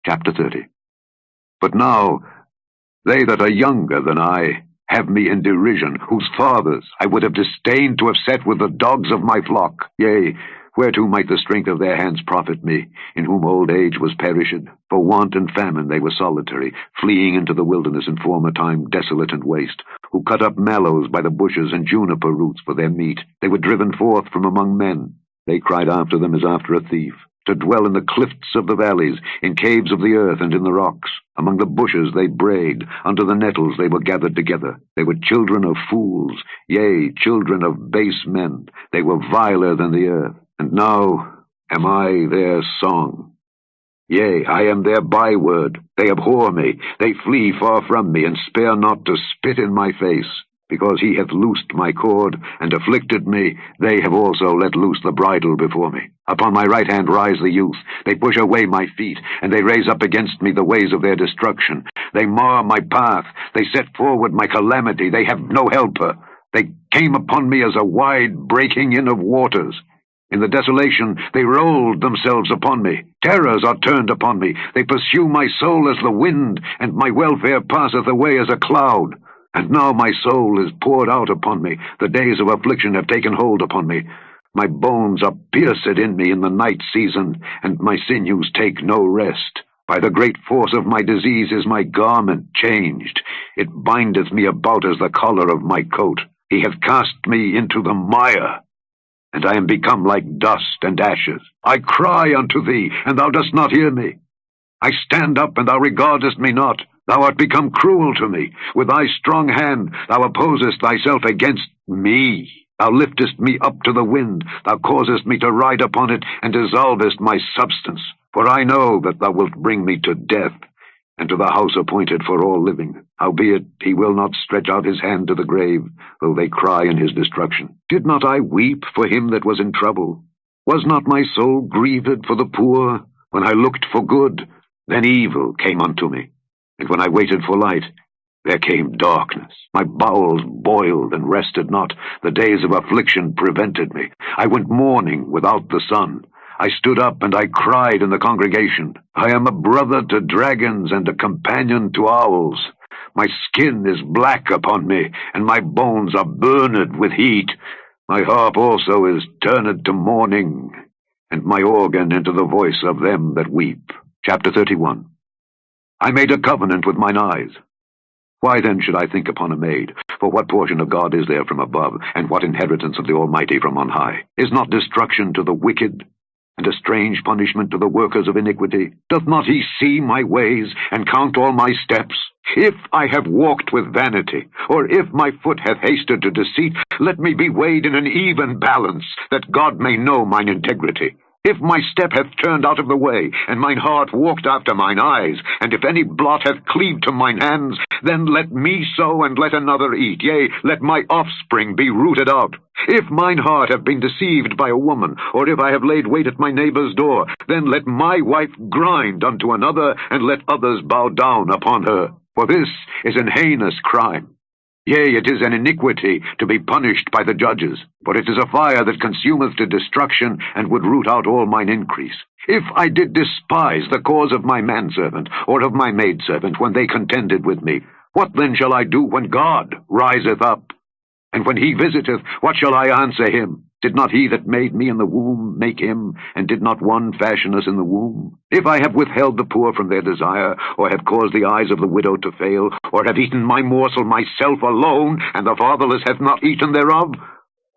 Chapter 30. But now they that are younger than I have me in derision, whose fathers I would have disdained to have set with the dogs of my flock. Yea, whereto might the strength of their hands profit me, in whom old age was perished? For want and famine they were solitary, fleeing into the wilderness in former time, desolate and waste, who cut up mallows by the bushes and juniper roots for their meat. They were driven forth from among men. They cried after them as after a thief, to dwell in the clifts of the valleys, in caves of the earth and in the rocks. Among the bushes they brayed, under the nettles they were gathered together. They were children of fools, yea, children of base men. They were viler than the earth. And now am I their song. Yea, I am their byword. They abhor me, they flee far from me, and spare not to spit in my face. Because he hath loosed my cord, and afflicted me, they have also let loose the bridle before me. Upon my right hand rise the youth. They push away my feet, and they raise up against me the ways of their destruction. They mar my path, they set forward my calamity, they have no helper. They came upon me as a wide breaking in of waters. In the desolation they rolled themselves upon me. Terrors are turned upon me. They pursue my soul as the wind, and my welfare passeth away as a cloud. And now my soul is poured out upon me. The days of affliction have taken hold upon me. My bones are pierced in me in the night season, and my sinews take no rest. By the great force of my disease is my garment changed. It bindeth me about as the collar of my coat. He hath cast me into the mire, and I am become like dust and ashes. I cry unto thee, and thou dost not hear me. I stand up, and thou regardest me not. Thou art become cruel to me. With thy strong hand thou opposest thyself against me. Thou liftest me up to the wind. Thou causest me to ride upon it, and dissolvest my substance. For I know that thou wilt bring me to death, and to the house appointed for all living. Howbeit he will not stretch out his hand to the grave, though they cry in his destruction. Did not I weep for him that was in trouble? Was not my soul grieved for the poor? When I looked for good, then evil came unto me. And when I waited for light, there came darkness. My bowels boiled and rested not. The days of affliction prevented me. I went mourning without the sun. I stood up and I cried in the congregation. I am a brother to dragons and a companion to owls. My skin is black upon me, and my bones are burned with heat. My harp also is turned to mourning, and my organ into the voice of them that weep. Chapter 31. I made a covenant with mine eyes. Why then should I think upon a maid? For what portion of God is there from above, and what inheritance of the Almighty from on high? Is not destruction to the wicked, and a strange punishment to the workers of iniquity? Doth not he see my ways, and count all my steps? If I have walked with vanity, or if my foot hath hasted to deceit, let me be weighed in an even balance, that God may know mine integrity. If my step hath turned out of the way, and mine heart walked after mine eyes, and if any blot hath cleaved to mine hands, then let me sow and let another eat, yea, let my offspring be rooted out. If mine heart have been deceived by a woman, or if I have laid wait at my neighbor's door, then let my wife grind unto another, and let others bow down upon her. For this is an heinous crime. Yea, it is an iniquity to be punished by the judges, for it is a fire that consumeth to destruction, and would root out all mine increase. If I did despise the cause of my manservant, or of my maidservant, when they contended with me, what then shall I do when God riseth up? And when he visiteth, what shall I answer him? Did not he that made me in the womb make him, and did not one fashion us in the womb? If I have withheld the poor from their desire, or have caused the eyes of the widow to fail, or have eaten my morsel myself alone, and the fatherless hath not eaten thereof?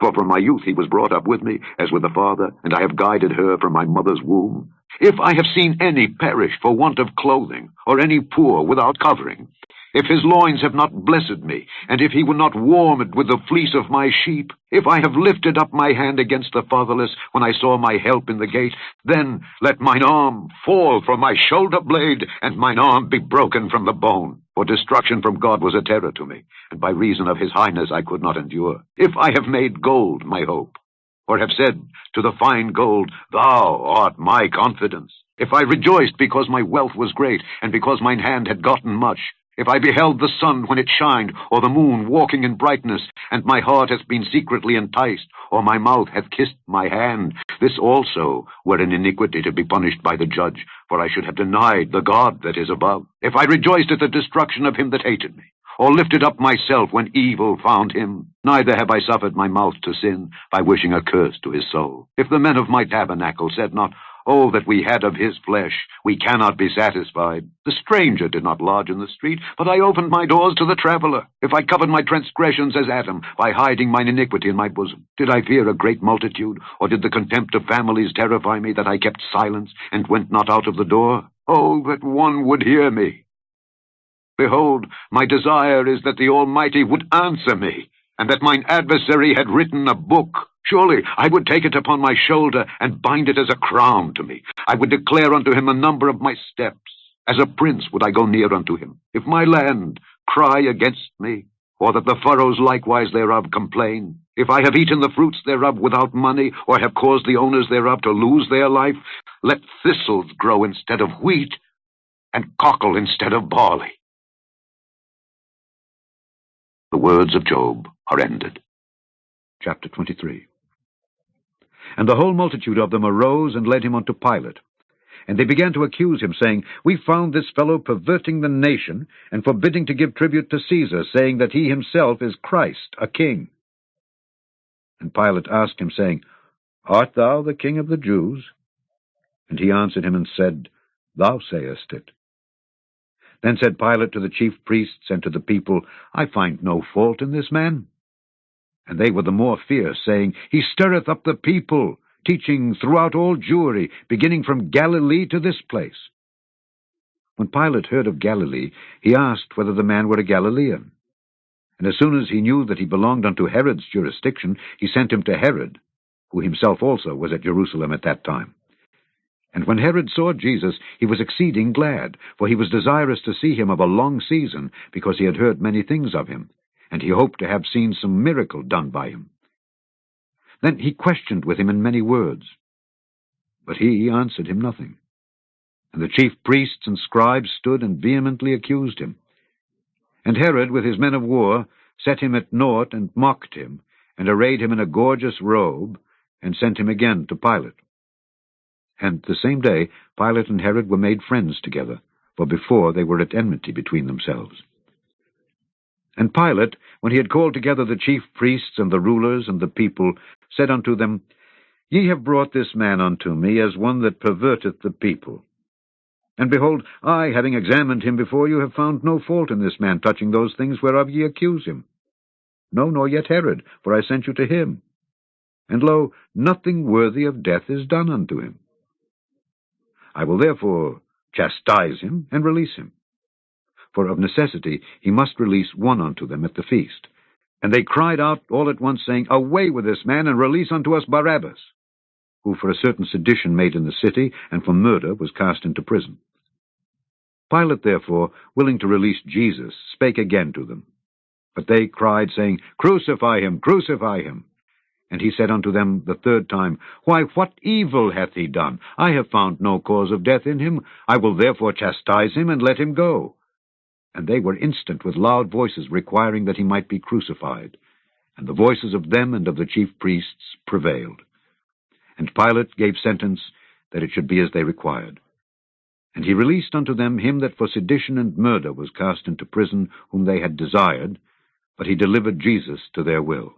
For from my youth he was brought up with me, as with a father, and I have guided her from my mother's womb. If I have seen any perish for want of clothing, or any poor without covering, if his loins have not blessed me, and if he were not warmed with the fleece of my sheep, if I have lifted up my hand against the fatherless when I saw my help in the gate, then let mine arm fall from my shoulder blade, and mine arm be broken from the bone. For destruction from God was a terror to me, and by reason of his highness I could not endure. If I have made gold my hope, or have said to the fine gold, Thou art my confidence, if I rejoiced because my wealth was great, and because mine hand had gotten much, If I beheld the sun when it shined, or the moon walking in brightness, and my heart hath been secretly enticed, or my mouth hath kissed my hand, this also were an iniquity to be punished by the judge, for I should have denied the God that is above. If I rejoiced at the destruction of him that hated me, or lifted up myself when evil found him, neither have I suffered my mouth to sin, by wishing a curse to his soul. If the men of my tabernacle said not, Oh, that we had of his flesh, we cannot be satisfied. The stranger did not lodge in the street, but I opened my doors to the traveler. If I covered my transgressions as Adam, by hiding mine iniquity in my bosom, did I fear a great multitude, or did the contempt of families terrify me, that I kept silence, and went not out of the door? Oh, that one would hear me! Behold, my desire is that the Almighty would answer me, and that mine adversary had written a book. Surely I would take it upon my shoulder, and bind it as a crown to me. I would declare unto him the number of my steps. As a prince would I go near unto him. If my land cry against me, or that the furrows likewise thereof complain, if I have eaten the fruits thereof without money, or have caused the owners thereof to lose their life, let thistles grow instead of wheat, and cockle instead of barley. The words of Job are ended. Chapter 23. And the whole multitude of them arose and led him unto Pilate. And they began to accuse him, saying, We found this fellow perverting the nation, and forbidding to give tribute to Caesar, saying that he himself is Christ, a king. And Pilate asked him, saying, Art thou the king of the Jews? And he answered him and said, Thou sayest it. Then said Pilate to the chief priests and to the people, I find no fault in this man. And they were the more fierce, saying, He stirreth up the people, teaching throughout all Jewry, beginning from Galilee to this place. When Pilate heard of Galilee, he asked whether the man were a Galilean. And as soon as he knew that he belonged unto Herod's jurisdiction, he sent him to Herod, who himself also was at Jerusalem at that time. And when Herod saw Jesus, he was exceeding glad, for he was desirous to see him of a long season, because he had heard many things of him, and he hoped to have seen some miracle done by him. Then he questioned with him in many words, but he answered him nothing. And the chief priests and scribes stood and vehemently accused him. And Herod, with his men of war, set him at naught and mocked him, and arrayed him in a gorgeous robe, and sent him again to Pilate. And the same day Pilate and Herod were made friends together, for before they were at enmity between themselves. And Pilate, when he had called together the chief priests and the rulers and the people, said unto them, Ye have brought this man unto me as one that perverteth the people. And behold, I, having examined him before you, have found no fault in this man touching those things whereof ye accuse him. No, nor yet Herod, for I sent you to him. And lo, nothing worthy of death is done unto him. I will therefore chastise him and release him. For of necessity he must release one unto them at the feast. And they cried out all at once, saying, Away with this man, and release unto us Barabbas, who for a certain sedition made in the city, and for murder was cast into prison. Pilate therefore, willing to release Jesus, spake again to them. But they cried, saying, Crucify him, crucify him. And he said unto them the third time, Why, what evil hath he done? I have found no cause of death in him. I will therefore chastise him, and let him go. And they were instant with loud voices, requiring that he might be crucified. And the voices of them and of the chief priests prevailed. And Pilate gave sentence that it should be as they required. And he released unto them him that for sedition and murder was cast into prison, whom they had desired, but he delivered Jesus to their will.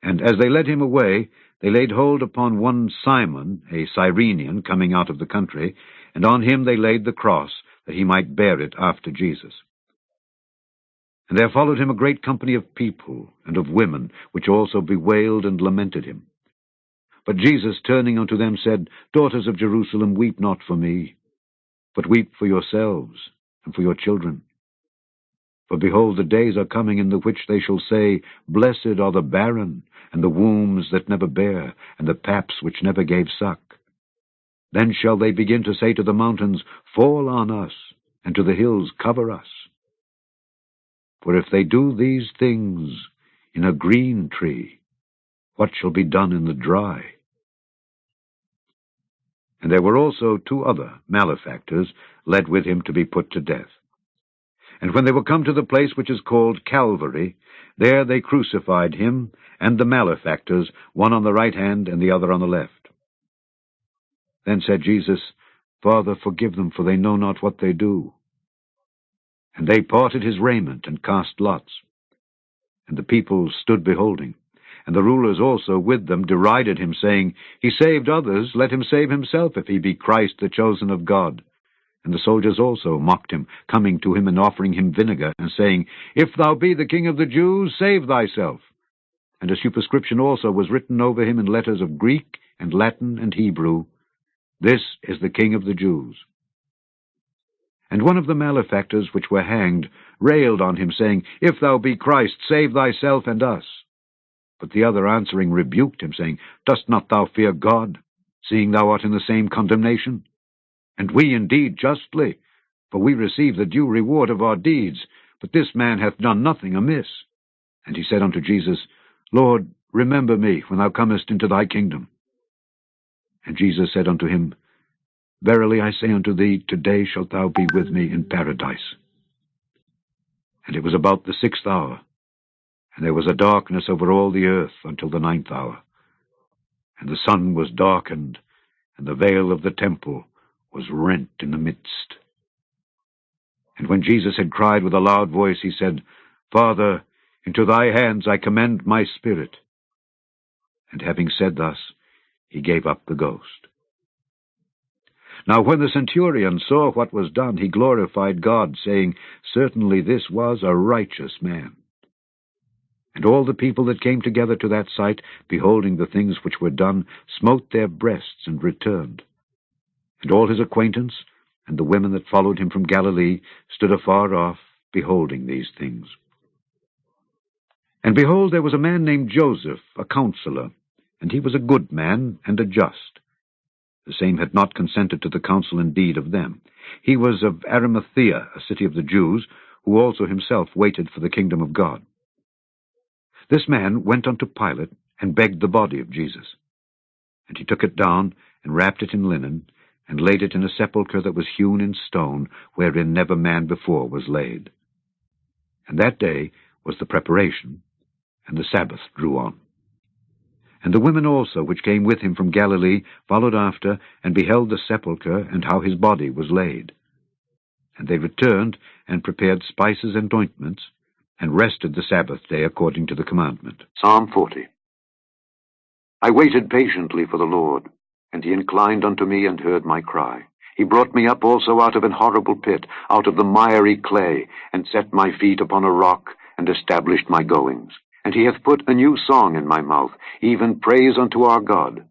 And as they led him away, they laid hold upon one Simon, a Cyrenian, coming out of the country, and on him they laid the cross, that he might bear it after Jesus. And there followed him a great company of people and of women, which also bewailed and lamented him. But Jesus, turning unto them, said, Daughters of Jerusalem, weep not for me, but weep for yourselves and for your children. For behold, the days are coming in the which they shall say, Blessed are the barren, and the wombs that never bare, and the paps which never gave suck. Then shall they begin to say to the mountains, Fall on us, and to the hills, Cover us. For if they do these things in a green tree, what shall be done in the dry? And there were also 2 other malefactors led with him to be put to death. And when they were come to the place which is called Calvary, there they crucified him and the malefactors, one on the right hand and the other on the left. Then said Jesus, Father, forgive them, for they know not what they do. And they parted his raiment and cast lots. And the people stood beholding. And the rulers also with them derided him, saying, He saved others, let him save himself, if he be Christ, the chosen of God. And the soldiers also mocked him, coming to him and offering him vinegar, and saying, If thou be the King of the Jews, save thyself. And a superscription also was written over him in letters of Greek and Latin and Hebrew, This is the King of the Jews. And one of the malefactors which were hanged railed on him, saying, If thou be Christ, save thyself and us. But the other answering rebuked him, saying, Dost not thou fear God, seeing thou art in the same condemnation? And we indeed justly, for we receive the due reward of our deeds, but this man hath done nothing amiss. And he said unto Jesus, Lord, remember me when thou comest into thy kingdom. And Jesus said unto him, Verily I say unto thee, today shalt thou be with me in paradise. And it was about the 6th hour, and there was a darkness over all the earth until the 9th hour. And the sun was darkened, and the veil of the temple was rent in the midst. And when Jesus had cried with a loud voice, he said, Father, into thy hands I commend my spirit. And having said thus, he gave up the ghost. Now when the centurion saw what was done, he glorified God, saying, Certainly this was a righteous man. And all the people that came together to that sight, beholding the things which were done, smote their breasts and returned. And all his acquaintance, and the women that followed him from Galilee, stood afar off, beholding these things. And behold, there was a man named Joseph, a counselor, and he was a good man and a just. The same had not consented to the counsel indeed of them. He was of Arimathea, a city of the Jews, who also himself waited for the kingdom of God. This man went unto Pilate, and begged the body of Jesus. And he took it down, and wrapped it in linen, and laid it in a sepulchre that was hewn in stone, wherein never man before was laid. And that day was the preparation, and the Sabbath drew on. And the women also, which came with him from Galilee, followed after, and beheld the sepulchre, and how his body was laid. And they returned, and prepared spices and ointments, and rested the Sabbath day according to the commandment. Psalm 40. I waited patiently for the Lord, and he inclined unto me and heard my cry. He brought me up also out of an horrible pit, out of the miry clay, and set my feet upon a rock, and established my goings. And he hath put a new song in my mouth, even praise unto our God.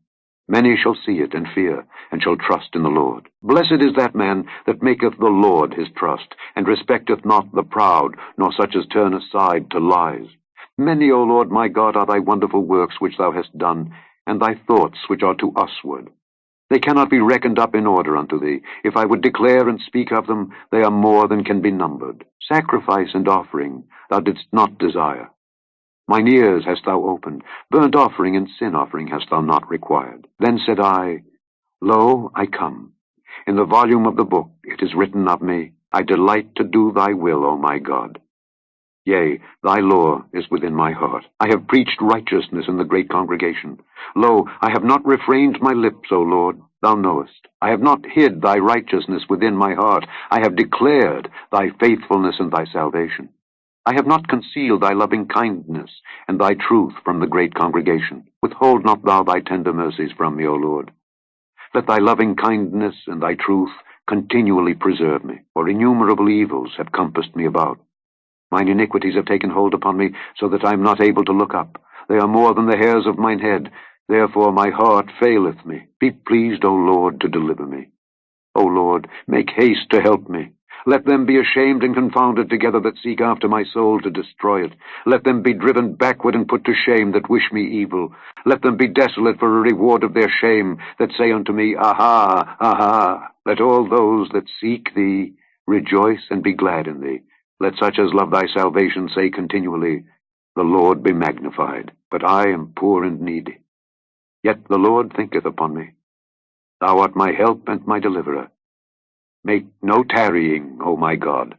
Many shall see it and fear, and shall trust in the Lord. Blessed is that man that maketh the Lord his trust, and respecteth not the proud, nor such as turn aside to lies. Many, O Lord my God, are thy wonderful works which thou hast done, and thy thoughts which are to usward. They cannot be reckoned up in order unto thee. If I would declare and speak of them, they are more than can be numbered. Sacrifice and offering thou didst not desire. Mine ears hast thou opened, burnt offering and sin offering hast thou not required. Then said I, Lo, I come. In the volume of the book it is written of me, I delight to do thy will, O my God. Yea, thy law is within my heart. I have preached righteousness in the great congregation. Lo, I have not refrained my lips, O Lord, thou knowest. I have not hid thy righteousness within my heart. I have declared thy faithfulness and thy salvation. I have not concealed thy loving kindness and thy truth from the great congregation. Withhold not thou thy tender mercies from me, O Lord. Let thy loving kindness and thy truth continually preserve me, for innumerable evils have compassed me about. Mine iniquities have taken hold upon me, so that I am not able to look up. They are more than the hairs of mine head. Therefore my heart faileth me. Be pleased, O Lord, to deliver me. O Lord, make haste to help me. Let them be ashamed and confounded together that seek after my soul to destroy it. Let them be driven backward and put to shame that wish me evil. Let them be desolate for a reward of their shame, that say unto me, Aha, aha. Let all those that seek thee rejoice and be glad in thee. Let such as love thy salvation say continually, The Lord be magnified. But I am poor and needy. Yet the Lord thinketh upon me. Thou art my help and my deliverer. Make no tarrying, O my God.